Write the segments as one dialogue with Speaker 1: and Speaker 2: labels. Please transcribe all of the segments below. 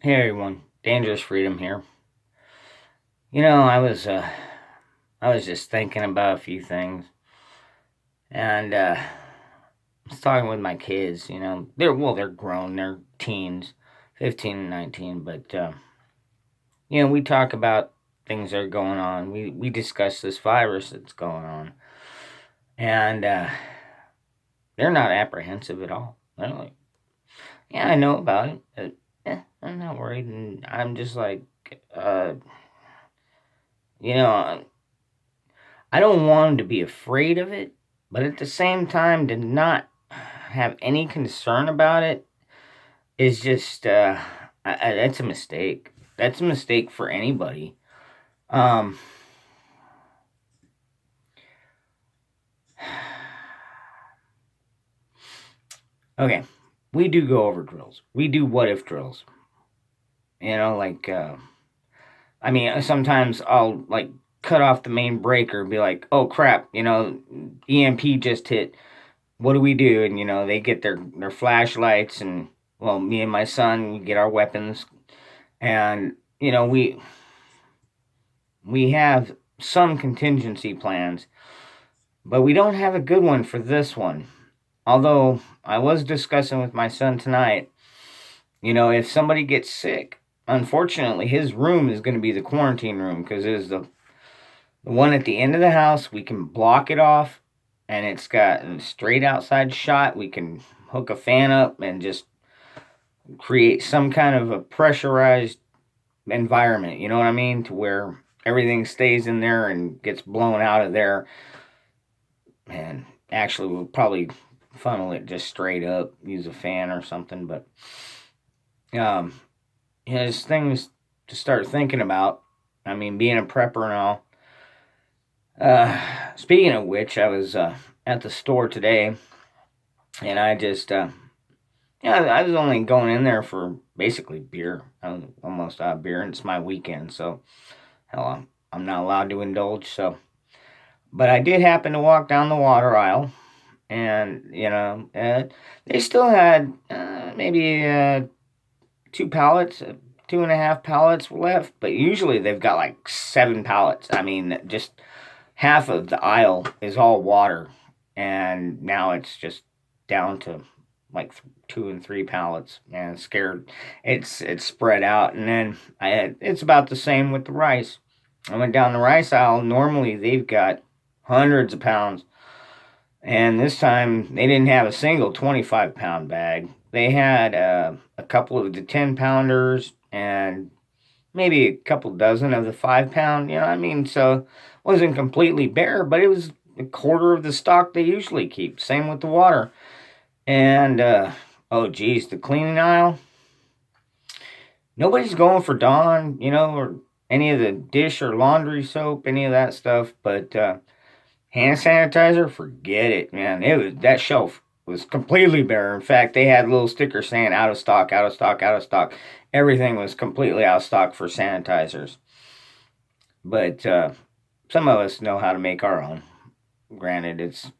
Speaker 1: Hey everyone, Dangerous Freedom here. I was just thinking about a few things, and I was talking with my kids. They're grown, they're teens, 15 and 19, but we talk about things that are going on. We discuss this virus that's going on, and they're not apprehensive at all. They're like, yeah, I know about it. I'm not worried, and I'm just like, uh, you know, I don't want them to be afraid of it, but at the same time, to not have any concern about it is just that's a mistake. That's a mistake for anybody. Um, okay, we do go over drills. We do what if drills. Like I mean, sometimes I'll like cut off the main breaker and be like, "Oh crap!" EMP just hit. What do we do? And they get their flashlights, and well, me and my son, we get our weapons, and we have some contingency plans, but we don't have a good one for this one. Although I was discussing with my son tonight, if somebody gets sick, unfortunately his room is going to be the quarantine room, because it is the one at the end of the house. We can block it off, and it's got a straight outside shot. We can hook a fan up and just create some kind of a pressurized environment, you know what I mean? To where everything stays in there and gets blown out of there. And actually, we'll probably funnel it just straight up, use a fan or something. But, there's things to start thinking about. I mean, being a prepper and all. Speaking of which, I was at the store today, and I just, I was only going in there for basically beer. I was almost out of beer, and it's my weekend, so hell, I'm not allowed to indulge. So, but I did happen to walk down the water aisle, and they still had maybe two pallets, 2.5 pallets left. But usually they've got like 7 pallets. I mean, just half of the aisle is all water, and now it's just down to like 2 and 3 pallets. And scared, it's spread out. And then it's about the same with the rice. I went down the rice aisle. Normally they've got hundreds of pounds, and this time they didn't have a single 25-pound bag. They had a couple of the 10 pounders and maybe a couple dozen of the 5 pound. I mean, so it wasn't completely bare, but it was a quarter of the stock they usually keep. Same with the water. And oh geez, the cleaning aisle. Nobody's going for Dawn, or any of the dish or laundry soap, any of that stuff. But hand sanitizer, forget it, man. It was that shelf was completely bare. In fact, they had little stickers saying out of stock, out of stock, out of stock. Everything was completely out of stock for sanitizers. But some of us know how to make our own. Granted, it's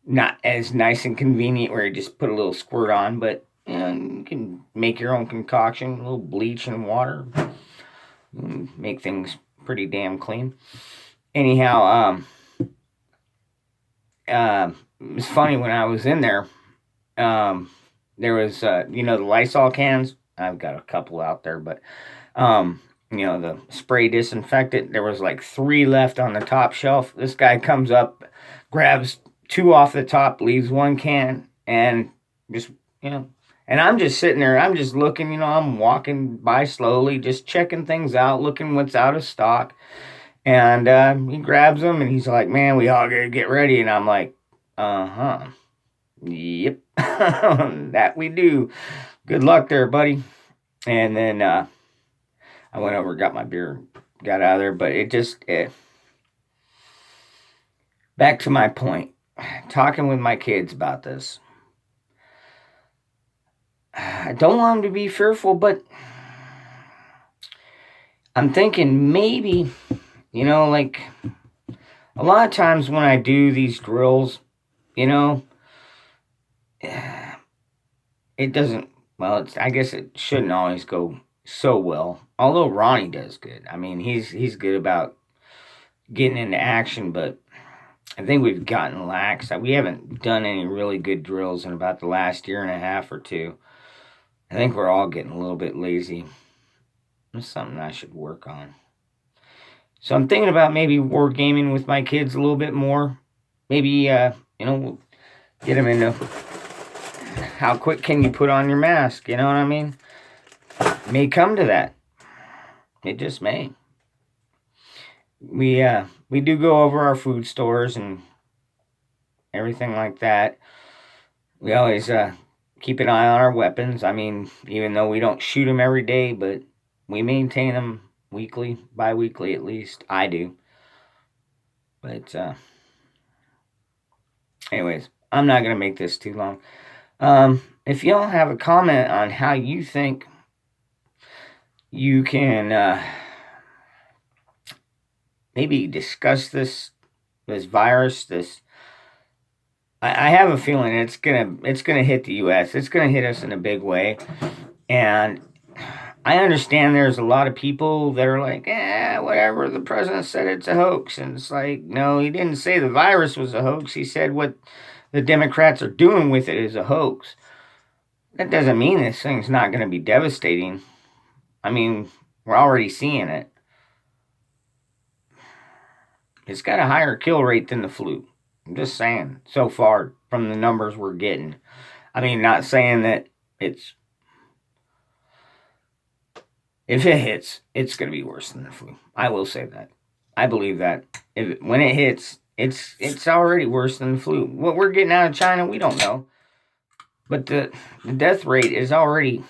Speaker 1: not as nice and convenient where you just put a little squirt on, but you can make your own concoction, a little bleach and water, make things pretty damn clean. Anyhow, it's funny, when I was in there, there was the Lysol cans. I've got a couple out there, but the spray disinfectant. There was like 3 left on the top shelf. This guy comes up, grabs 2 off the top, leaves 1 can, and just and I'm just sitting there. I'm just looking. I'm walking by slowly, just checking things out, looking what's out of stock. And he grabs them, and he's like, "Man, we all gotta get ready." And I'm like, "Uh-huh. Yep." That we do. Good luck there, buddy. And then I went over, got my beer, got out of there. But back to my point, talking with my kids about this. I don't want them to be fearful, but I'm thinking maybe, like a lot of times when I do these drills, it doesn't, well, I guess it shouldn't always go so well. Although Ronnie does good. I mean, he's good about getting into action, but I think we've gotten lax. We haven't done any really good drills in about the last year and a half or two. I think we're all getting a little bit lazy. It's something I should work on. So I'm thinking about maybe war gaming with my kids a little bit more. Maybe we'll get them into how quick can you put on your mask. You know what I mean? May come to that. It just may. We do go over our food stores and everything like that. We always keep an eye on our weapons. I mean, even though we don't shoot them every day, but we maintain them weekly, bi-weekly at least. I do. But anyways, I'm not gonna make this too long. If y'all have a comment on how you think you can maybe discuss this virus, I have a feeling it's gonna hit the U.S. It's gonna hit us in a big way, and I understand there's a lot of people that are like, whatever. The president said it's a hoax, and it's like, no, he didn't say the virus was a hoax. He said what the Democrats are doing with it is a hoax. That doesn't mean this thing's not going to be devastating. I mean, we're already seeing it. It's got a higher kill rate than the flu. I'm just saying, so far from the numbers we're getting. I mean, not saying that it's. If it hits, it's going to be worse than the flu. I will say that. I believe that. When it hits, it's already worse than the flu. What we're getting out of China, we don't know. But the death rate is already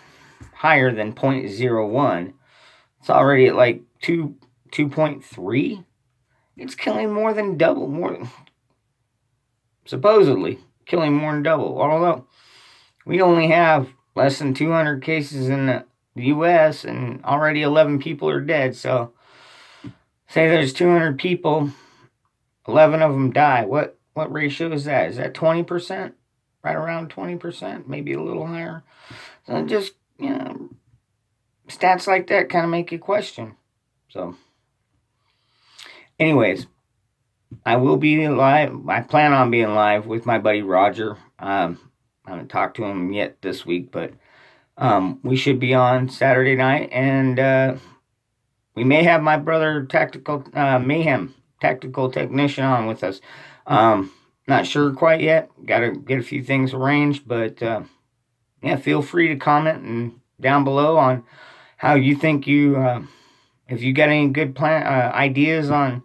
Speaker 1: higher than 0.01. It's already at like 2.3. It's killing more than double, supposedly killing more than double. Although we only have less than 200 cases in the U.S. and already 11 people are dead. So say there's 200 people, 11 of them die. What ratio is that? Is that 20%? Right around 20%, maybe a little higher. So just, stats like that kind of make you question. So anyways, I will be live. I plan on being live with my buddy Roger. I haven't talked to him yet this week, but we should be on Saturday night, and we may have my brother Mayhem tactical technician on with us. Not sure quite yet. Got to get a few things arranged, but feel free to comment and down below on how you think if you got any good ideas on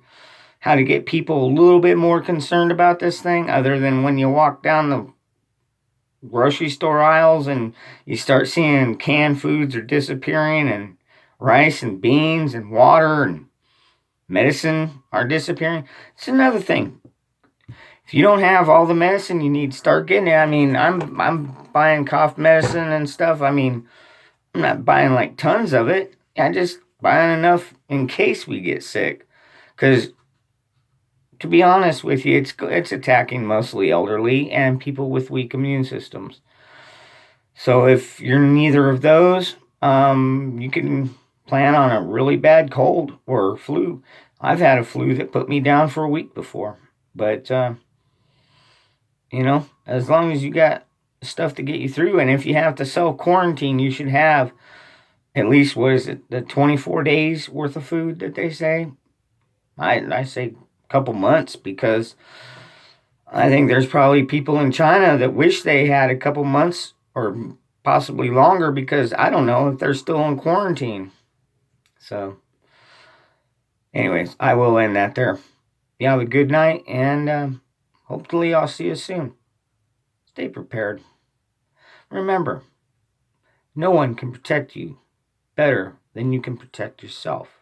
Speaker 1: how to get people a little bit more concerned about this thing, other than when you walk down the grocery store aisles and you start seeing canned foods are disappearing, and rice and beans and water and medicine are disappearing. It's another thing. If you don't have all the medicine you need, start getting it. I mean, I'm buying cough medicine and stuff. I mean, I'm not buying like tons of it. I just buying enough in case we get sick. Because to be honest with you, it's attacking mostly elderly and people with weak immune systems. So if you're neither of those, you can plan on a really bad cold or flu. I've had a flu that put me down for a week before, but as long as you got stuff to get you through, and if you have to self-quarantine, you should have at least, what is it, the 24 days worth of food that they say? I say a couple months, because I think there's probably people in China that wish they had a couple months or possibly longer, because I don't know if they're still in quarantine. So anyways, I will end that there. You have a good night, and hopefully I'll see you soon. Stay prepared. Remember, no one can protect you better than you can protect yourself.